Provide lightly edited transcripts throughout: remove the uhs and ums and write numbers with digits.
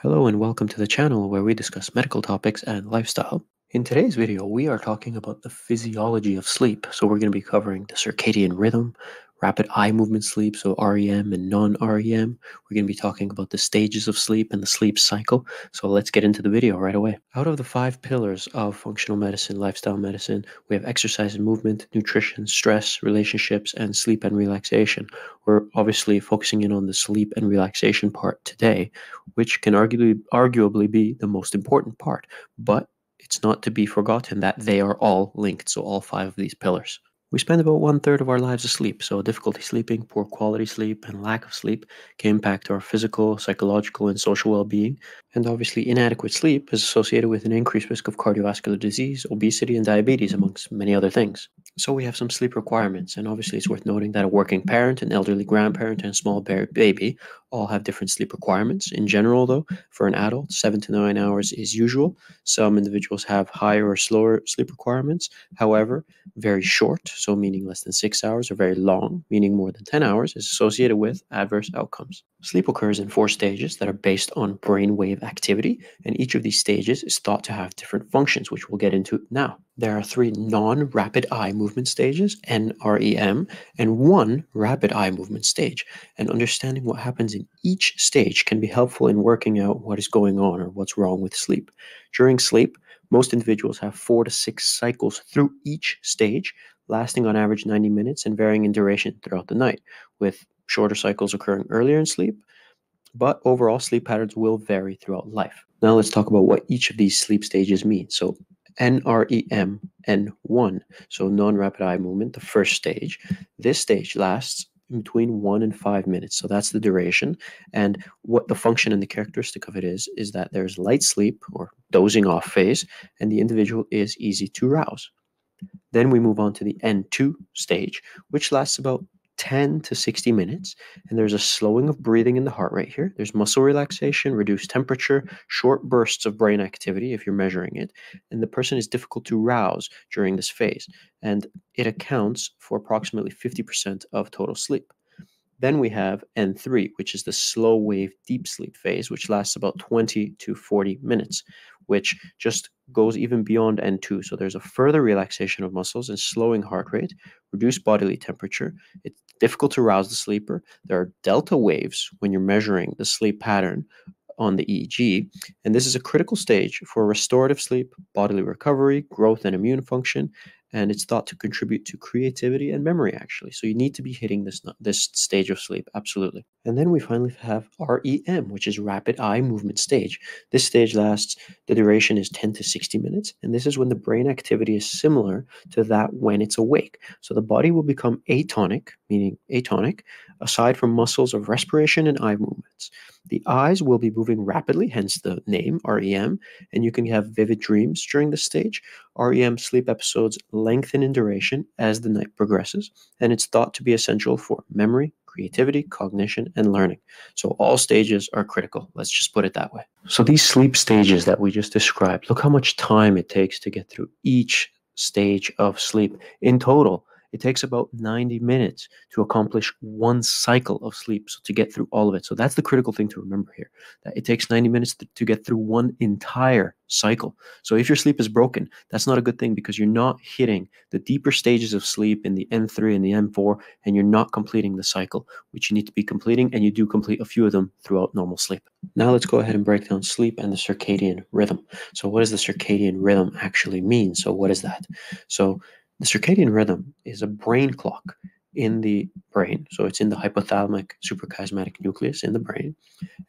Hello and welcome to the channel where we discuss medical topics and lifestyle. In today's video, we are talking about the physiology of sleep. So we're going to be covering the circadian rhythm, rapid eye movement sleep, so REM and non-REM. We're going to be talking about the stages of sleep and the sleep cycle. So let's get into the video right away. Out of the 5 pillars of functional medicine, lifestyle medicine, we have exercise and movement, nutrition, stress, relationships, and sleep and relaxation. We're obviously focusing in on the sleep and relaxation part today, which can arguably be the most important part, but it's not to be forgotten that they are all linked, so all 5 of these pillars. We spend about 1/3 of our lives asleep, so difficulty sleeping, poor quality sleep, and lack of sleep can impact our physical, psychological, and social well being. And obviously, inadequate sleep is associated with an increased risk of cardiovascular disease, obesity, and diabetes, amongst many other things. So, we have some sleep requirements, and obviously, it's worth noting that a working parent, an elderly grandparent, and a small baby all have different sleep requirements. In general, though, for an adult, 7 to 9 hours is usual. Some individuals have higher or slower sleep requirements. However, very short, so meaning less than 6 hours, or very long, meaning more than 10 hours, is associated with adverse outcomes. Sleep occurs in 4 stages that are based on brainwave activity, and each of these stages is thought to have different functions, which we'll get into now. There are 3 non-rapid eye movement stages, NREM, and 1 rapid eye movement stage, and understanding what happens in each stage can be helpful in working out what is going on or what's wrong with sleep. During sleep, most individuals have 4 to 6 cycles through each stage, lasting on average 90 minutes and varying in duration throughout the night, with shorter cycles occurring earlier in sleep, but overall sleep patterns will vary throughout life. Now let's talk about what each of these sleep stages mean. So NREM N1, so non-rapid eye movement, the first stage. This stage lasts between 1 and 5 minutes. So that's the duration. And what the function and the characteristic of it is that there's light sleep or dozing off phase, and the individual is easy to rouse. Then we move on to the N2 stage, which lasts about 10 to 60 minutes. And there's a slowing of breathing in the heart rate here. There's muscle relaxation, reduced temperature, short bursts of brain activity if you're measuring it. And the person is difficult to rouse during this phase. And it accounts for approximately 50% of total sleep. Then we have N3, which is the slow wave deep sleep phase, which lasts about 20 to 40 minutes, which just goes even beyond N2. So there's a further relaxation of muscles and slowing heart rate, reduced bodily temperature. It's difficult to rouse the sleeper. There are delta waves when you're measuring the sleep pattern on the EEG, and this is a critical stage for restorative sleep, bodily recovery, growth, and immune function, and it's thought to contribute to creativity and memory, actually. So you need to be hitting this stage of sleep, absolutely. And then we finally have REM, which is rapid eye movement stage. This stage lasts, the duration is 10 to 60 minutes, and this is when the brain activity is similar to that when it's awake. So the body will become atonic, meaning atonic, aside from muscles of respiration and eye movements. The eyes will be moving rapidly, hence the name REM, and you can have vivid dreams during this stage. REM sleep episodes lengthen in duration as the night progresses, and it's thought to be essential for memory, creativity, cognition, and learning. So all stages are critical. Let's just put it that way. So these sleep stages that we just described, look how much time it takes to get through each stage of sleep. In total, it takes about 90 minutes to accomplish 1 cycle of sleep, so to get through all of it. So that's the critical thing to remember here, that it takes 90 minutes to get through 1 entire cycle. So if your sleep is broken, that's not a good thing, because you're not hitting the deeper stages of sleep in the N3 and the N4, and you're not completing the cycle, which you need to be completing, and you do complete a few of them throughout normal sleep. Now let's go ahead and break down sleep and the circadian rhythm. So what does the circadian rhythm actually mean? So what is that? So the circadian rhythm is a brain clock in the brain. So it's in the hypothalamic suprachiasmatic nucleus in the brain,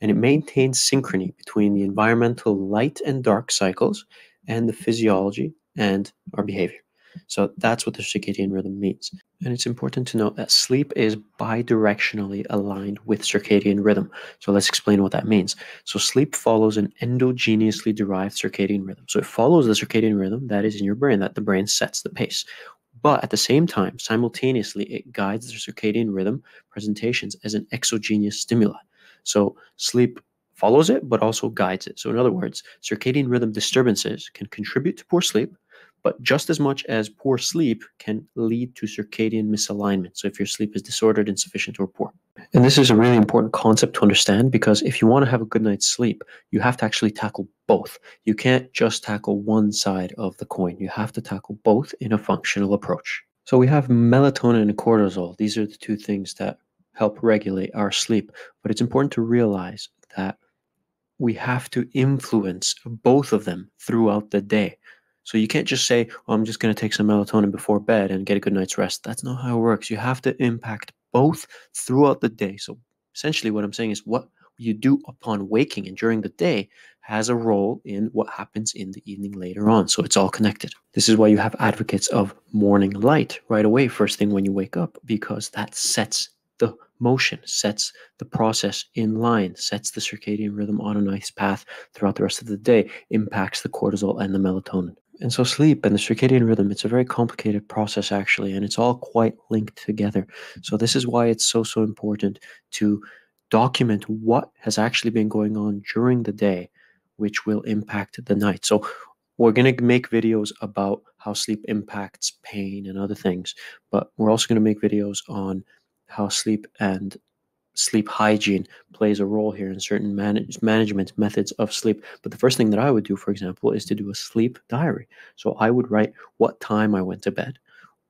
and it maintains synchrony between the environmental light and dark cycles and the physiology and our behavior. So that's what the circadian rhythm means. And it's important to note that sleep is bidirectionally aligned with circadian rhythm. So let's explain what that means. So sleep follows an endogenously derived circadian rhythm. So it follows the circadian rhythm that is in your brain, that the brain sets the pace. But at the same time, simultaneously, it guides the circadian rhythm presentations as an exogenous stimuli. So sleep follows it, but also guides it. So in other words, circadian rhythm disturbances can contribute to poor sleep, But just as much as poor sleep can lead to circadian misalignment. So if your sleep is disordered, insufficient, or poor. And this is a really important concept to understand, because if you want to have a good night's sleep, you have to actually tackle both. You can't just tackle one side of the coin. You have to tackle both in a functional approach. So we have melatonin and cortisol. These are the two things that help regulate our sleep. But it's important to realize that we have to influence both of them throughout the day. So you can't just say, oh, I'm just going to take some melatonin before bed and get a good night's rest. That's not how it works. You have to impact both throughout the day. So essentially, what I'm saying is what you do upon waking and during the day has a role in what happens in the evening later on. So it's all connected. This is why you have advocates of morning light right away, first thing when you wake up, because that sets the motion, sets the process in line, sets the circadian rhythm on a nice path throughout the rest of the day, impacts the cortisol and the melatonin. And so sleep and the circadian rhythm, it's a very complicated process actually, and it's all quite linked together. So this is why it's so important to document what has actually been going on during the day, which will impact the night. So we're going to make videos about how sleep impacts pain and other things, but we're also going to make videos on how sleep and sleep hygiene plays a role here in certain management methods of sleep. But the first thing that I would do, for example, is to do a sleep diary. So I would write what time I went to bed,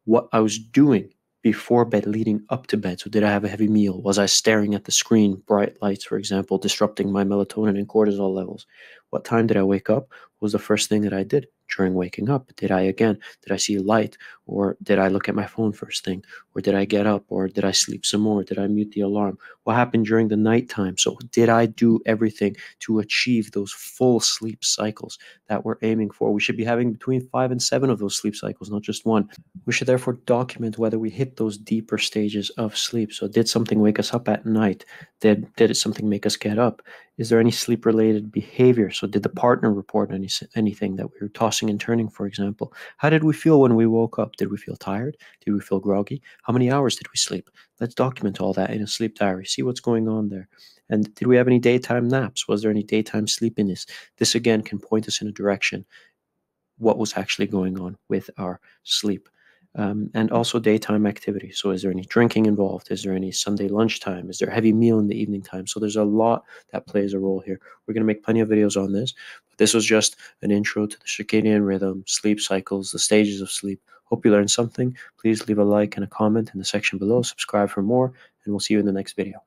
what I was doing before bed leading up to bed. So did I have a heavy meal? Was I staring at the screen, bright lights, for example, disrupting my melatonin and cortisol levels? What time did I wake up? What was the first thing that I did during waking up? Did I see light, or did I look at my phone first thing? Or did I get up, or did I sleep some more? Did I mute the alarm? What happened during the nighttime? So did I do everything to achieve those full sleep cycles that we're aiming for? We should be having between 5 and 7 of those sleep cycles, not just one. We should therefore document whether we hit those deeper stages of sleep. So did something wake us up at night? Did something make us get up? Is there any sleep-related behavior? So did the partner report anything that we were tossing and turning, for example? How did we feel when we woke up? Did we feel tired? Did we feel groggy? How many hours did we sleep? Let's document all that in a sleep diary. See what's going on there. And did we have any daytime naps? Was there any daytime sleepiness? This, again, can point us in a direction what was actually going on with our sleep. And also daytime activity. So is there any drinking involved? Is there any Sunday lunchtime? Is there a heavy meal in the evening time? So there's a lot that plays a role here. We're going to make plenty of videos on this. But this was just an intro to the circadian rhythm, sleep cycles, the stages of sleep. Hope you learned something. Please leave a like and a comment in the section below. Subscribe for more, and we'll see you in the next video.